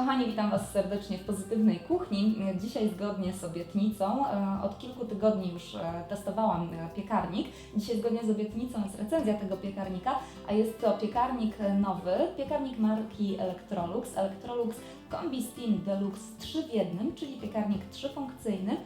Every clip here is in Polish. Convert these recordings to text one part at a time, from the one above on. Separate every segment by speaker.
Speaker 1: Kochani, witam Was serdecznie w Pozytywnej Kuchni. Dzisiaj zgodnie z obietnicą, od kilku tygodni już testowałam piekarnik. Dzisiaj zgodnie z obietnicą jest recenzja tego piekarnika, a jest to piekarnik nowy, piekarnik marki Electrolux. Electrolux Combi Steam Deluxe 3 w 1, czyli piekarnik trzyfunkcyjny.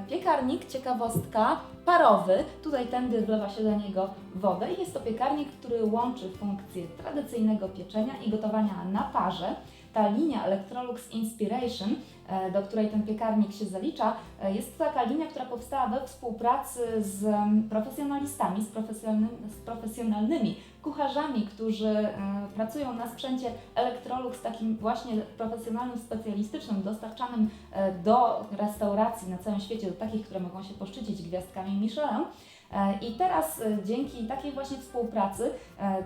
Speaker 1: Piekarnik, ciekawostka, parowy. Tutaj tędy wlewa się do niego wodę i jest to piekarnik, który łączy funkcję tradycyjnego pieczenia i gotowania na parze. Ta linia Electrolux Inspiration, do której ten piekarnik się zalicza, jest to taka linia, która powstała we współpracy z profesjonalistami, z profesjonalnymi kucharzami, którzy pracują na sprzęcie Electrolux, takim właśnie profesjonalnym, specjalistycznym, dostarczanym do restauracji na całym świecie, do takich, które mogą się poszczycić gwiazdkami Michelin. I teraz dzięki takiej właśnie współpracy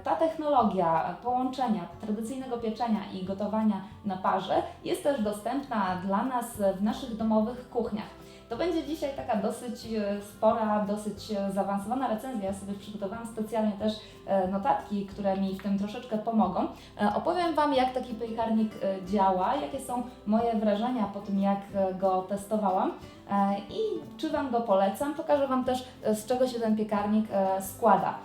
Speaker 1: ta technologia połączenia tradycyjnego pieczenia i gotowania na parze jest też dostępna dla nas w naszych domowych kuchniach. To będzie dzisiaj taka dosyć spora, dosyć zaawansowana recenzja. Ja sobie przygotowałam specjalnie też notatki, które mi w tym troszeczkę pomogą. Opowiem Wam, jak taki piekarnik działa, jakie są moje wrażenia po tym, jak go testowałam i czy Wam go polecam. Pokażę Wam też, z czego się ten piekarnik składa.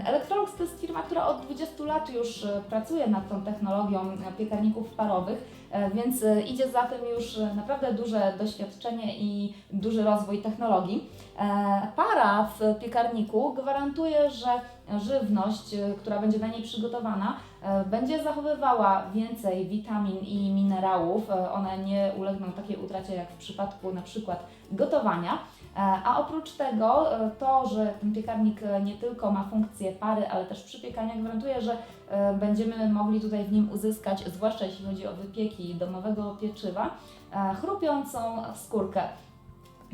Speaker 1: Electrolux to jest firma, która od 20 lat już pracuje nad tą technologią piekarników parowych, więc idzie za tym już naprawdę duże doświadczenie i duży rozwój technologii. Para w piekarniku gwarantuje, że żywność, która będzie na niej przygotowana, będzie zachowywała więcej witamin i minerałów. One nie ulegną takiej utracie jak w przypadku na przykład gotowania. A oprócz tego to, że ten piekarnik nie tylko ma funkcję pary, ale też przypiekania, gwarantuje, że będziemy mogli tutaj w nim uzyskać, zwłaszcza jeśli chodzi o wypieki domowego pieczywa, chrupiącą skórkę.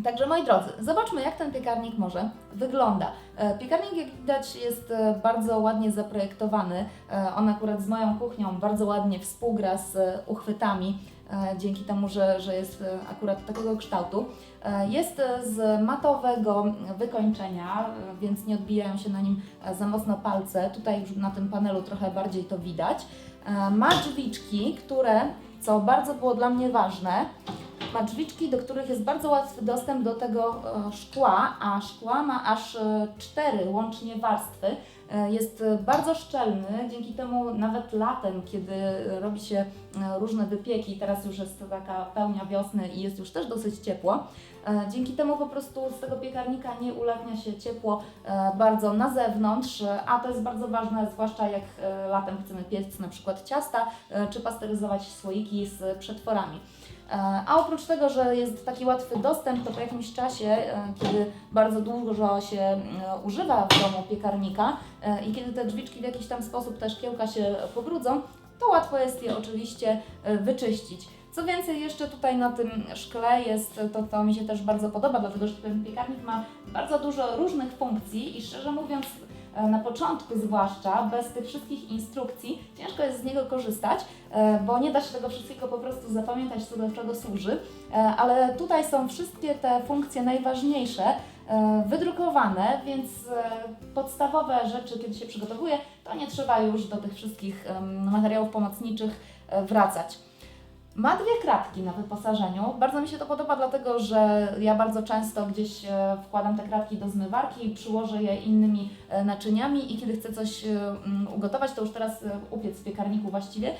Speaker 1: Także moi drodzy, zobaczmy, jak ten piekarnik może wygląda. Piekarnik, jak widać, jest bardzo ładnie zaprojektowany. On akurat z moją kuchnią bardzo ładnie współgra z uchwytami, dzięki temu, że jest akurat takiego kształtu. Jest z matowego wykończenia, więc nie odbijają się na nim za mocno palce. Tutaj już na tym panelu trochę bardziej to widać. Ma drzwiczki, które, co bardzo było dla mnie ważne, ma drzwiczki, do których jest bardzo łatwy dostęp do tego szkła, a szkła ma aż 4 łącznie warstwy. Jest bardzo szczelny, dzięki temu nawet latem, kiedy robi się różne wypieki, teraz już jest to taka pełnia wiosny i jest już też dosyć ciepło, dzięki temu po prostu z tego piekarnika nie ulatnia się ciepło bardzo na zewnątrz, a to jest bardzo ważne, zwłaszcza jak latem chcemy piec na przykład ciasta, czy pasteryzować słoiki z przetworami. A oprócz tego, że jest taki łatwy dostęp, to po jakimś czasie, kiedy bardzo dużo się używa w domu piekarnika i kiedy te drzwiczki w jakiś tam sposób, te szkiełka się pobrudzą, to łatwo jest je oczywiście wyczyścić. Co więcej, jeszcze tutaj na tym szkle jest to, co mi się też bardzo podoba, dlatego że ten piekarnik ma bardzo dużo różnych funkcji i szczerze mówiąc, na początku zwłaszcza, bez tych wszystkich instrukcji, ciężko jest z niego korzystać, bo nie da się tego wszystkiego po prostu zapamiętać, co do czego służy, ale tutaj są wszystkie te funkcje najważniejsze wydrukowane, więc podstawowe rzeczy, kiedy się przygotowuje, to nie trzeba już do tych wszystkich materiałów pomocniczych wracać. Ma 2 kratki na wyposażeniu. Bardzo mi się to podoba, dlatego że ja bardzo często gdzieś wkładam te kratki do zmywarki, przyłożę je innymi naczyniami i kiedy chcę coś ugotować, to już teraz upiec w piekarniku właściwie,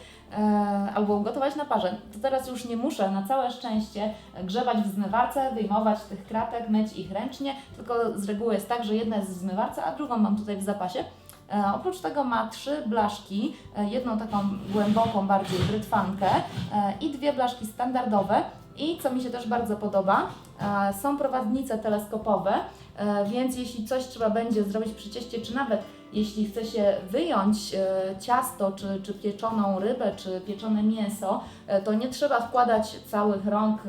Speaker 1: albo ugotować na parze, to teraz już nie muszę na całe szczęście grzebać w zmywarce, wyjmować tych kratek, myć ich ręcznie, tylko z reguły jest tak, że jedna jest w zmywarce, a drugą mam tutaj w zapasie. Oprócz tego ma 3 blaszki, jedną taką głęboką bardziej brytwankę i 2 blaszki standardowe i co mi się też bardzo podoba, są prowadnice teleskopowe, więc jeśli coś trzeba będzie zrobić przy cieście, czy nawet jeśli chce się wyjąć ciasto, czy pieczoną rybę, czy pieczone mięso, to nie trzeba wkładać całych rąk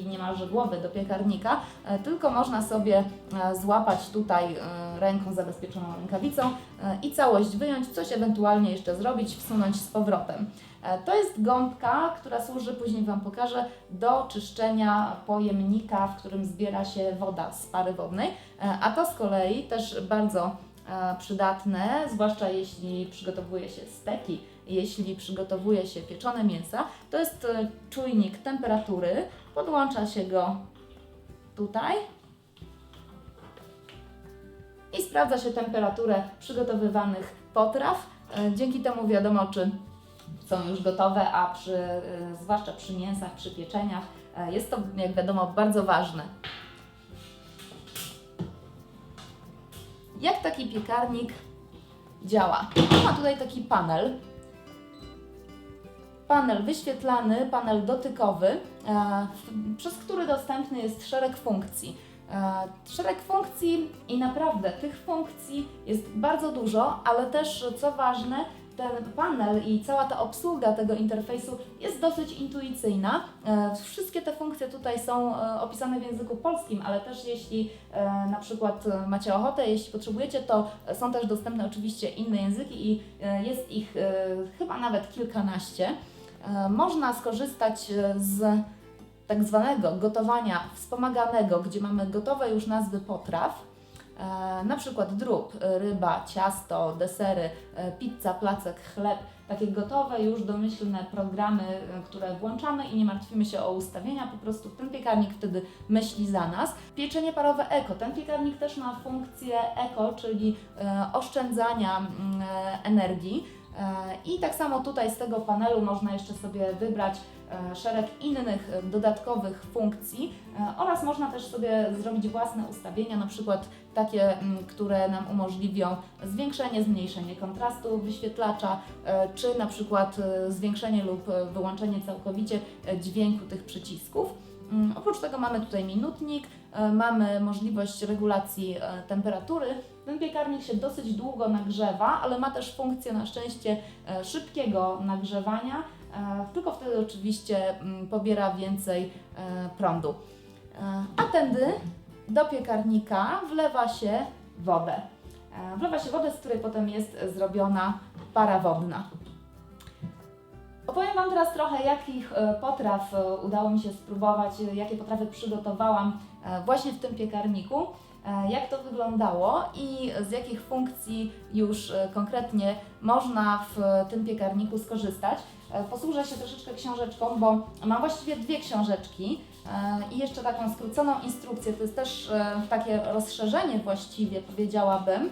Speaker 1: i niemalże głowy do piekarnika, tylko można sobie złapać tutaj ręką zabezpieczoną rękawicą i całość wyjąć, coś ewentualnie jeszcze zrobić, wsunąć z powrotem. To jest gąbka, która służy, później Wam pokażę, do czyszczenia pojemnika, w którym zbiera się woda z pary wodnej, a to z kolei też bardzo przydatne, zwłaszcza jeśli przygotowuje się steki jeśli przygotowuje się pieczone mięsa, to jest czujnik temperatury. Podłącza się go tutaj i sprawdza się temperaturę przygotowywanych potraw. Dzięki temu wiadomo, czy są już gotowe, a zwłaszcza przy mięsach, przy pieczeniach, jest to, jak wiadomo, bardzo ważne. Jak taki piekarnik działa? Ma tutaj taki panel wyświetlany, panel dotykowy, przez który dostępny jest szereg funkcji. Szereg funkcji i naprawdę tych funkcji jest bardzo dużo, ale też, co ważne, ten panel i cała ta obsługa tego interfejsu jest dosyć intuicyjna. Wszystkie te funkcje tutaj są opisane w języku polskim, ale też jeśli na przykład macie ochotę, jeśli potrzebujecie, to są też dostępne oczywiście inne języki i jest ich chyba nawet kilkanaście. Można skorzystać z tak zwanego gotowania wspomaganego, gdzie mamy gotowe już nazwy potraw, na przykład drób, ryba, ciasto, desery, pizza, placek, chleb, takie gotowe już domyślne programy, które włączamy i nie martwimy się o ustawienia, po prostu ten piekarnik wtedy myśli za nas. Pieczenie parowe eko, ten piekarnik też ma funkcję eko, czyli oszczędzania energii. I tak samo tutaj z tego panelu można jeszcze sobie wybrać szereg innych dodatkowych funkcji oraz można też sobie zrobić własne ustawienia, na przykład takie, które nam umożliwią zwiększenie, zmniejszenie kontrastu wyświetlacza, czy na przykład zwiększenie lub wyłączenie całkowicie dźwięku tych przycisków. Oprócz tego mamy tutaj minutnik, mamy możliwość regulacji temperatury. Ten piekarnik się dosyć długo nagrzewa, ale ma też funkcję na szczęście szybkiego nagrzewania, tylko wtedy oczywiście pobiera więcej prądu. A tędy do piekarnika wlewa się wodę. Z której potem jest zrobiona para wodna. Opowiem Wam teraz trochę, jakich potraw udało mi się spróbować, jakie potrawy przygotowałam właśnie w tym piekarniku, jak to wyglądało i z jakich funkcji już konkretnie można w tym piekarniku skorzystać. Posłużę się troszeczkę książeczką, bo mam właściwie dwie książeczki i jeszcze taką skróconą instrukcję. To jest też takie rozszerzenie właściwie, powiedziałabym,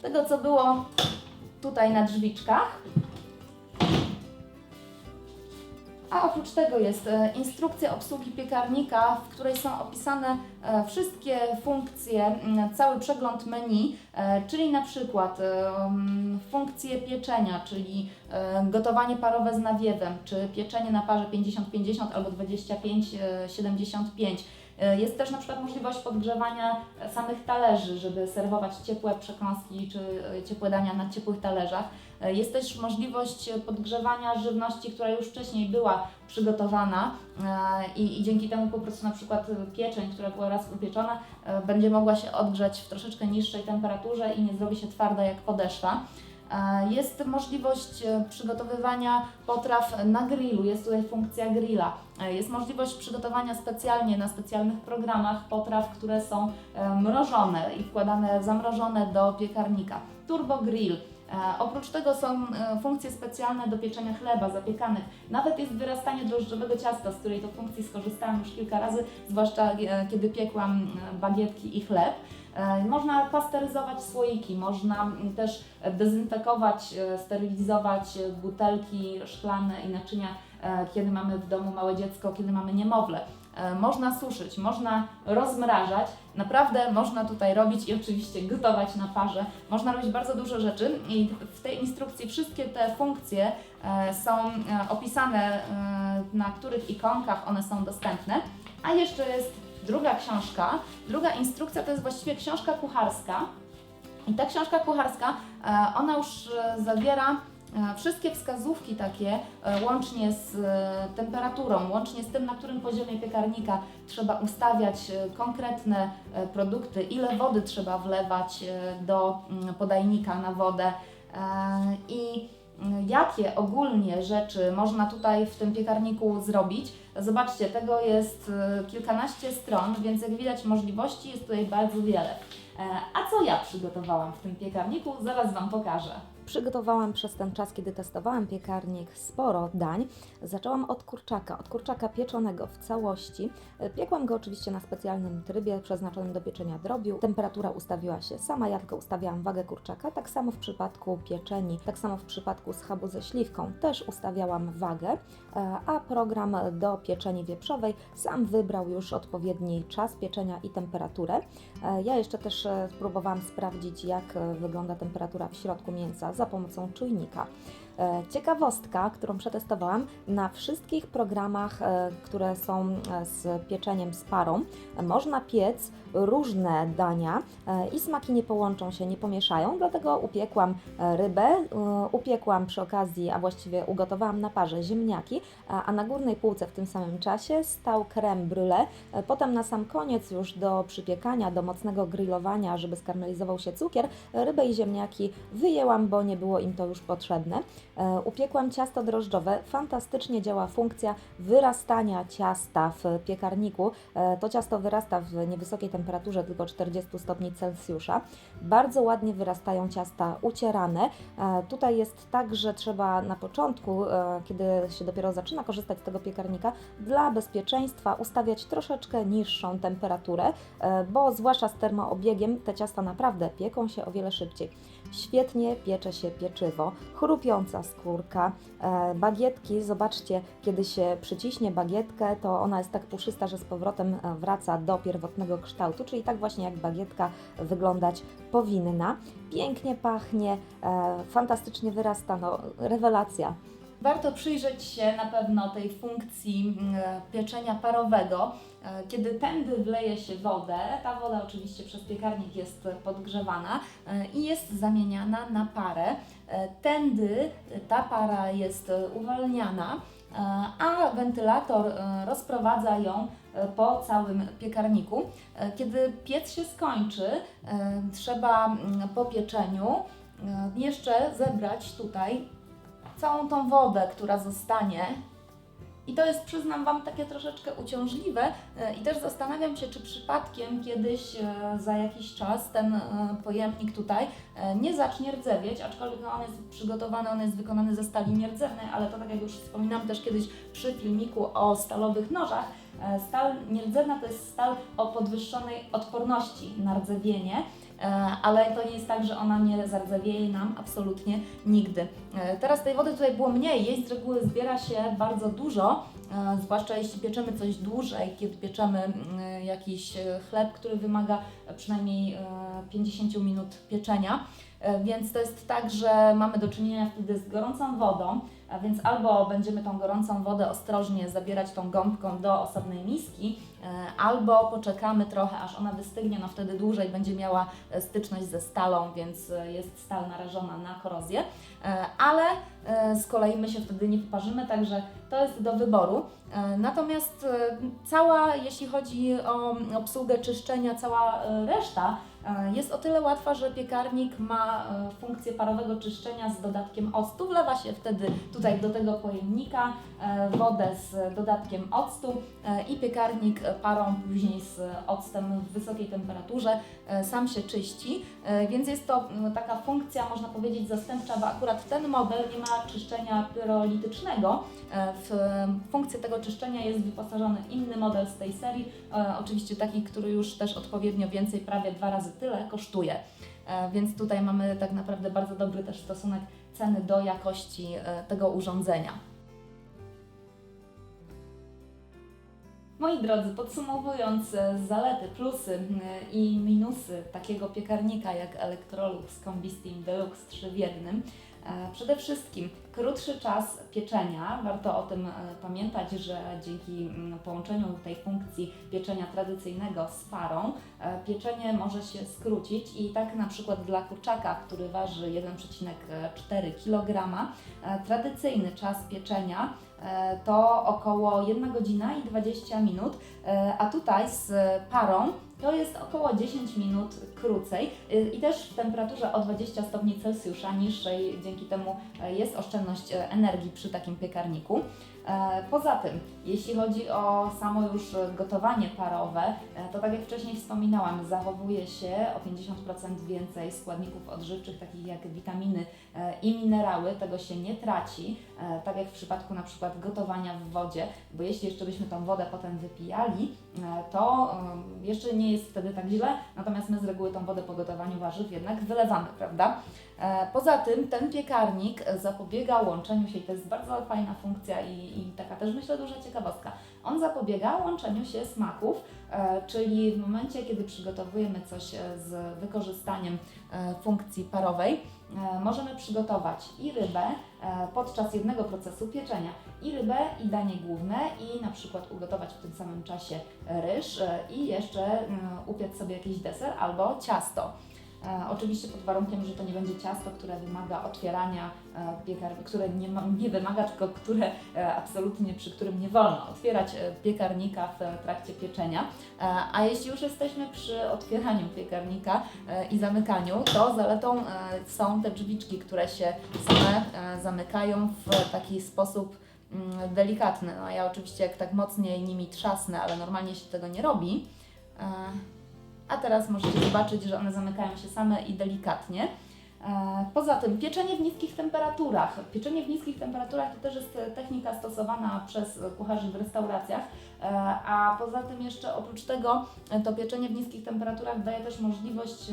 Speaker 1: tego co było tutaj na drzwiczkach. A oprócz tego jest instrukcja obsługi piekarnika, w której są opisane wszystkie funkcje, cały przegląd menu, czyli na przykład funkcje pieczenia, czyli gotowanie parowe z nawiewem, czy pieczenie na parze 50-50 albo 25-75. Jest też na przykład możliwość podgrzewania samych talerzy, żeby serwować ciepłe przekąski czy ciepłe dania na ciepłych talerzach. Jest też możliwość podgrzewania żywności, która już wcześniej była przygotowana i dzięki temu po prostu na przykład pieczeń, która była raz upieczona, będzie mogła się odgrzać w troszeczkę niższej temperaturze i nie zrobi się twarda jak podeszwa. Jest możliwość przygotowywania potraw na grillu, jest tutaj funkcja grilla. Jest możliwość przygotowania specjalnie na specjalnych programach potraw, które są mrożone i wkładane zamrożone do piekarnika. Turbo grill. Oprócz tego są funkcje specjalne do pieczenia chleba, zapiekanych. Nawet jest wyrastanie drożdżowego ciasta, z której to funkcji skorzystałam już kilka razy, zwłaszcza kiedy piekłam bagietki i chleb. Można pasteryzować słoiki, można też dezynfekować, sterylizować butelki szklane i naczynia, kiedy mamy w domu małe dziecko, kiedy mamy niemowlę. Można suszyć, można rozmrażać, naprawdę można tutaj robić i oczywiście gotować na parze. Można robić bardzo dużo rzeczy i w tej instrukcji wszystkie te funkcje są opisane, na których ikonkach one są dostępne. A jeszcze jest druga książka, druga instrukcja to jest właściwie książka kucharska. I ta książka kucharska, ona już zawiera wszystkie wskazówki takie, łącznie z temperaturą, łącznie z tym, na którym poziomie piekarnika trzeba ustawiać konkretne produkty, ile wody trzeba wlewać do podajnika na wodę i jakie ogólnie rzeczy można tutaj w tym piekarniku zrobić. Zobaczcie, tego jest kilkanaście stron, więc jak widać możliwości jest tutaj bardzo wiele. A co ja przygotowałam w tym piekarniku? Zaraz Wam pokażę.
Speaker 2: Przygotowałam przez ten czas, kiedy testowałam piekarnik, sporo dań. Zaczęłam od kurczaka pieczonego w całości. Piekłam go oczywiście na specjalnym trybie przeznaczonym do pieczenia drobiu. Temperatura ustawiła się sama, ja tylko ustawiałam wagę kurczaka. Tak samo w przypadku pieczeni, tak samo w przypadku schabu ze śliwką też ustawiałam wagę, a program do pieczeni wieprzowej sam wybrał już odpowiedni czas pieczenia i temperaturę. Ja jeszcze też spróbowałam sprawdzić, jak wygląda temperatura w środku mięsa za pomocą czujnika. Ciekawostka, którą przetestowałam, na wszystkich programach, które są z pieczeniem z parą, można piec różne dania i smaki nie połączą się, nie pomieszają, dlatego upiekłam rybę, upiekłam przy okazji, a właściwie ugotowałam na parze ziemniaki, a na górnej półce w tym samym czasie stał crème brûlée. Potem na sam koniec już do przypiekania, do mocnego grillowania, żeby skarmelizował się cukier, rybę i ziemniaki wyjęłam, bo nie było im to już potrzebne. Upiekłam ciasto drożdżowe. Fantastycznie działa funkcja wyrastania ciasta w piekarniku. To ciasto wyrasta w niewysokiej temperaturze, tylko 40 stopni Celsjusza. Bardzo ładnie wyrastają ciasta ucierane. Tutaj jest tak, że trzeba na początku, kiedy się dopiero zaczyna korzystać z tego piekarnika, dla bezpieczeństwa ustawiać troszeczkę niższą temperaturę, bo zwłaszcza z termoobiegiem te ciasta naprawdę pieką się o wiele szybciej. Świetnie piecze się pieczywo, chrupiąca skórka, bagietki, zobaczcie, kiedy się przyciśnie bagietkę, to ona jest tak puszysta, że z powrotem wraca do pierwotnego kształtu, czyli tak właśnie jak bagietka wyglądać powinna. Pięknie pachnie, fantastycznie wyrasta, no rewelacja.
Speaker 1: Warto przyjrzeć się na pewno tej funkcji pieczenia parowego. Kiedy tędy wleje się wodę, ta woda oczywiście przez piekarnik jest podgrzewana i jest zamieniana na parę. Tędy ta para jest uwalniana, a wentylator rozprowadza ją po całym piekarniku. Kiedy piec się skończy, trzeba po pieczeniu jeszcze zebrać tutaj całą tą wodę, która zostanie. I to jest, przyznam Wam, takie troszeczkę uciążliwe i też zastanawiam się, czy przypadkiem kiedyś za jakiś czas ten pojemnik tutaj nie zacznie rdzewieć, aczkolwiek on jest przygotowany, on jest wykonany ze stali nierdzewnej, ale to, tak jak już wspominałam też kiedyś przy filmiku o stalowych nożach, stal nierdzewna to jest stal o podwyższonej odporności na rdzewienie, ale to nie jest tak, że ona nie zardzewieje nam absolutnie nigdy. Teraz tej wody tutaj było mniej, jej z reguły zbiera się bardzo dużo, zwłaszcza jeśli pieczemy coś dłużej, kiedy pieczemy jakiś chleb, który wymaga przynajmniej 50 minut pieczenia. Więc to jest tak, że mamy do czynienia wtedy z gorącą wodą, a więc albo będziemy tą gorącą wodę ostrożnie zabierać tą gąbką do osobnej miski, albo poczekamy trochę, aż ona wystygnie, no wtedy dłużej będzie miała styczność ze stalą, więc jest stal narażona na korozję, ale z kolei my się wtedy nie poparzymy, także to jest do wyboru. Natomiast jeśli chodzi o obsługę czyszczenia, cała reszta jest o tyle łatwa, że piekarnik ma funkcję parowego czyszczenia z dodatkiem octu. Wlewa się wtedy tutaj do tego pojemnika wodę z dodatkiem octu i piekarnik parą później z octem w wysokiej temperaturze sam się czyści, więc jest to taka funkcja, można powiedzieć, zastępcza, bo akurat ten model nie ma czyszczenia pyrolitycznego. W funkcję tego czyszczenia jest wyposażony inny model z tej serii, oczywiście taki, który już też odpowiednio więcej, prawie 2 razy tyle kosztuje. Więc tutaj mamy tak naprawdę bardzo dobry też stosunek ceny do jakości tego urządzenia. Moi drodzy, podsumowując zalety, plusy i minusy takiego piekarnika jak Electrolux Combi Steam Deluxe 3 w 1, przede wszystkim krótszy czas pieczenia. Warto o tym pamiętać, że dzięki połączeniu tej funkcji pieczenia tradycyjnego z parą, pieczenie może się skrócić i tak na przykład dla kurczaka, który waży 1,4 kg, tradycyjny czas pieczenia to około 1 godzina i 20 minut, a tutaj z parą to jest około 10 minut krócej i też w temperaturze o 20 stopni Celsjusza niższej, dzięki temu jest oszczędność energii przy takim piekarniku. Poza tym, jeśli chodzi o samo już gotowanie parowe, to tak jak wcześniej wspominałam, zachowuje się o 50% więcej składników odżywczych, takich jak witaminy i minerały, tego się nie traci, tak jak w przypadku na przykład gotowania w wodzie, bo jeśli jeszcze byśmy tą wodę potem wypijali, to jeszcze nie jest wtedy tak źle, natomiast my z reguły tą wodę po gotowaniu warzyw jednak wylewamy, prawda? Poza tym ten piekarnik zapobiega łączeniu się i to jest bardzo fajna funkcja i taka też myślę duża ciekawostka. On zapobiega łączeniu się smaków, czyli w momencie, kiedy przygotowujemy coś z wykorzystaniem funkcji parowej, możemy przygotować i rybę podczas jednego procesu pieczenia, i rybę, i danie główne, i na przykład ugotować w tym samym czasie ryż i jeszcze upiec sobie jakiś deser albo ciasto. Oczywiście pod warunkiem, że to nie będzie ciasto, które wymaga otwierania które nie wymaga, tylko które absolutnie przy którym nie wolno otwierać piekarnika w trakcie pieczenia. A jeśli już jesteśmy przy otwieraniu piekarnika i zamykaniu, to zaletą są te drzwiczki, które się same zamykają w taki sposób delikatny. No ja oczywiście jak tak mocniej nimi trzasnę, ale normalnie się tego nie robi. A teraz możecie zobaczyć, że one zamykają się same i delikatnie. Poza tym pieczenie w niskich temperaturach. Pieczenie w niskich temperaturach to też jest technika stosowana przez kucharzy w restauracjach, a poza tym jeszcze oprócz tego to pieczenie w niskich temperaturach daje też możliwość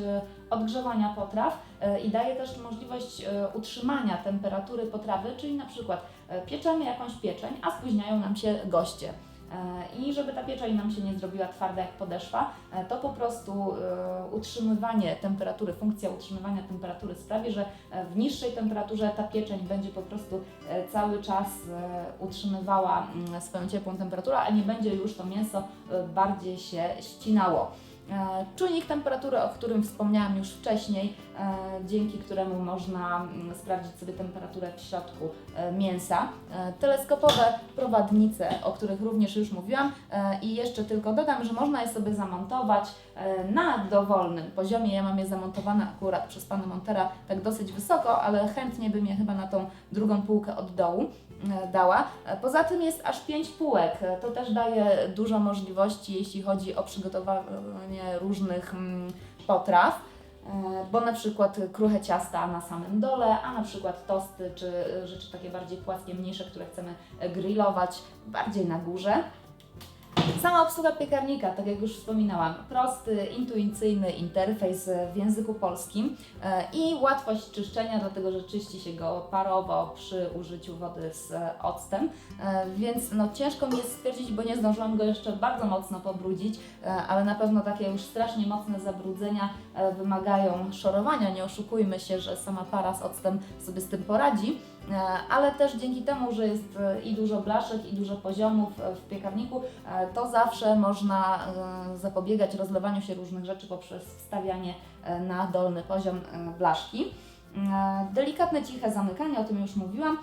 Speaker 1: odgrzewania potraw i daje też możliwość utrzymania temperatury potrawy, czyli na przykład pieczemy jakąś pieczeń, a spóźniają nam się goście. I żeby ta pieczeń nam się nie zrobiła twarda jak podeszwa, to po prostu utrzymywanie temperatury, funkcja utrzymywania temperatury sprawi, że w niższej temperaturze ta pieczeń będzie po prostu cały czas utrzymywała swoją ciepłą temperaturę, a nie będzie już to mięso bardziej się ścinało. Czujnik temperatury, o którym wspomniałam już wcześniej, dzięki któremu można sprawdzić sobie temperaturę w środku mięsa. Teleskopowe prowadnice, o których również już mówiłam i jeszcze tylko dodam, że można je sobie zamontować na dowolnym poziomie. Ja mam je zamontowane akurat przez pana montera tak dosyć wysoko, ale chętnie bym je chyba na tą drugą półkę od dołu dała. Poza tym jest aż 5 półek. To też daje dużo możliwości, jeśli chodzi o przygotowanie różnych potraw, bo na przykład kruche ciasta na samym dole, a na przykład tosty czy rzeczy takie bardziej płaskie, mniejsze, które chcemy grillować, bardziej na górze. Sama obsługa piekarnika, tak jak już wspominałam, prosty, intuicyjny interfejs w języku polskim i łatwość czyszczenia, dlatego że czyści się go parowo przy użyciu wody z octem, więc no, ciężko mi jest stwierdzić, bo nie zdążyłam go jeszcze bardzo mocno pobrudzić, ale na pewno takie już strasznie mocne zabrudzenia wymagają szorowania. Nie oszukujmy się, że sama para z octem sobie z tym poradzi. Ale też dzięki temu, że jest i dużo blaszek, i dużo poziomów w piekarniku, to zawsze można zapobiegać rozlewaniu się różnych rzeczy poprzez wstawianie na dolny poziom blaszki. Delikatne, ciche zamykanie, o tym już mówiłam,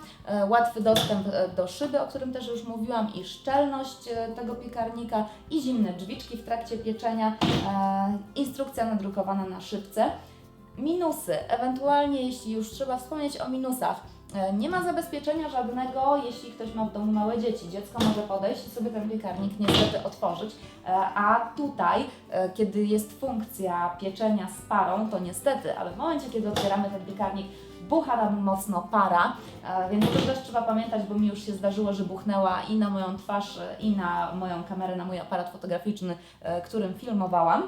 Speaker 1: łatwy dostęp do szyby, o którym też już mówiłam, i szczelność tego piekarnika, i zimne drzwiczki w trakcie pieczenia, instrukcja nadrukowana na szybce. Minusy, ewentualnie jeśli już trzeba wspomnieć o minusach. Nie ma zabezpieczenia żadnego, jeśli ktoś ma w domu małe dzieci. Dziecko może podejść i sobie ten piekarnik niestety otworzyć, a tutaj, kiedy jest funkcja pieczenia z parą, to niestety, ale w momencie, kiedy otwieramy ten piekarnik, bucha nam mocno para, więc to też trzeba pamiętać, bo mi już się zdarzyło, że buchnęła i na moją twarz, i na moją kamerę, na mój aparat fotograficzny, którym filmowałam.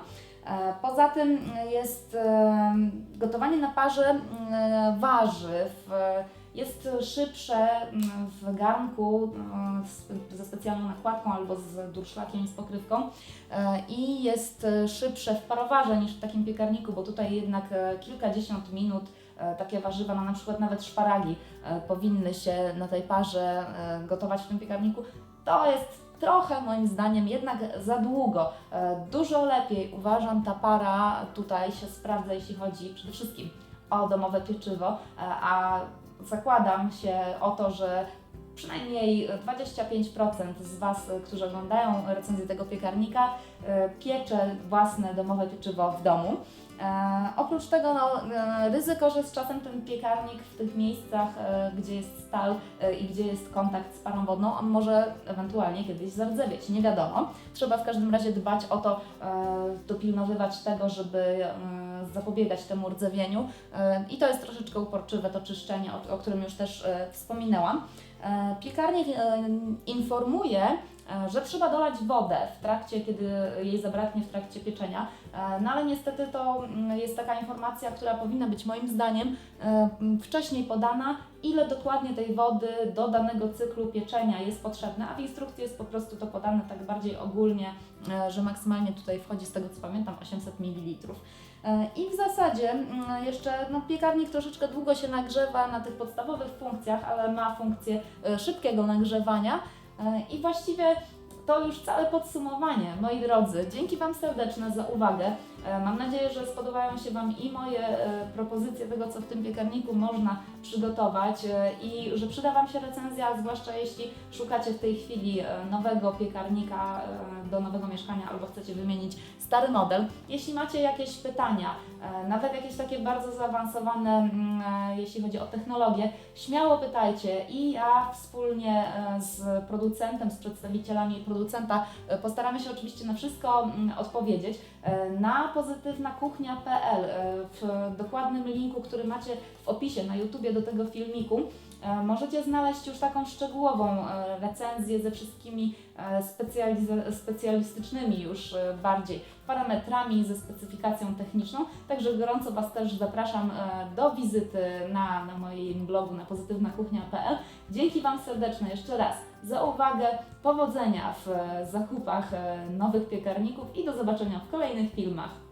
Speaker 1: Poza tym jest gotowanie na parze warzyw. Jest szybsze w garnku ze specjalną nakładką albo z durszlakiem i z pokrywką i jest szybsze w parowarze niż w takim piekarniku, bo tutaj jednak kilkadziesiąt minut takie warzywa, no na przykład nawet szparagi powinny się na tej parze gotować w tym piekarniku. To jest trochę moim zdaniem jednak za długo. Dużo lepiej uważam ta para tutaj się sprawdza, jeśli chodzi przede wszystkim o domowe pieczywo, a zakładam się o to, że przynajmniej 25% z Was, którzy oglądają recenzję tego piekarnika, piecze własne domowe pieczywo w domu. Oprócz tego ryzyko, że z czasem ten piekarnik w tych miejscach, gdzie jest stal i gdzie jest kontakt z parą wodną, on może ewentualnie kiedyś zardzewieć, nie wiadomo. Trzeba w każdym razie dbać o to, dopilnowywać tego, żeby zapobiegać temu rdzewieniu i to jest troszeczkę uporczywe, to czyszczenie, o którym już też wspominałam. Piekarnik informuje, że trzeba dolać wodę w trakcie, kiedy jej zabraknie w trakcie pieczenia, no ale niestety to jest taka informacja, która powinna być moim zdaniem wcześniej podana, ile dokładnie tej wody do danego cyklu pieczenia jest potrzebne, a w instrukcji jest po prostu to podane tak bardziej ogólnie, że maksymalnie tutaj wchodzi, z tego co pamiętam, 800 ml. I w zasadzie jeszcze piekarnik troszeczkę długo się nagrzewa na tych podstawowych funkcjach, ale ma funkcję szybkiego nagrzewania i właściwie to już całe podsumowanie, moi drodzy. Dzięki Wam serdeczne za uwagę. Mam nadzieję, że spodobają się Wam i moje propozycje tego, co w tym piekarniku można przygotować i że przyda Wam się recenzja, zwłaszcza jeśli szukacie w tej chwili nowego piekarnika do nowego mieszkania albo chcecie wymienić stary model. Jeśli macie jakieś pytania, nawet jakieś takie bardzo zaawansowane, jeśli chodzi o technologię, śmiało pytajcie i ja wspólnie z producentem, z przedstawicielami producenta postaramy się oczywiście na wszystko odpowiedzieć. Na pozytywnakuchnia.pl w dokładnym linku, który macie w opisie na YouTubie do tego filmiku, możecie znaleźć już taką szczegółową recenzję ze wszystkimi specjalistycznymi już bardziej parametrami, ze specyfikacją techniczną. Także gorąco Was też zapraszam do wizyty na moim blogu na pozytywnakuchnia.pl. Dzięki Wam serdeczne jeszcze raz za uwagę, powodzenia w zakupach nowych piekarników i do zobaczenia w kolejnych filmach.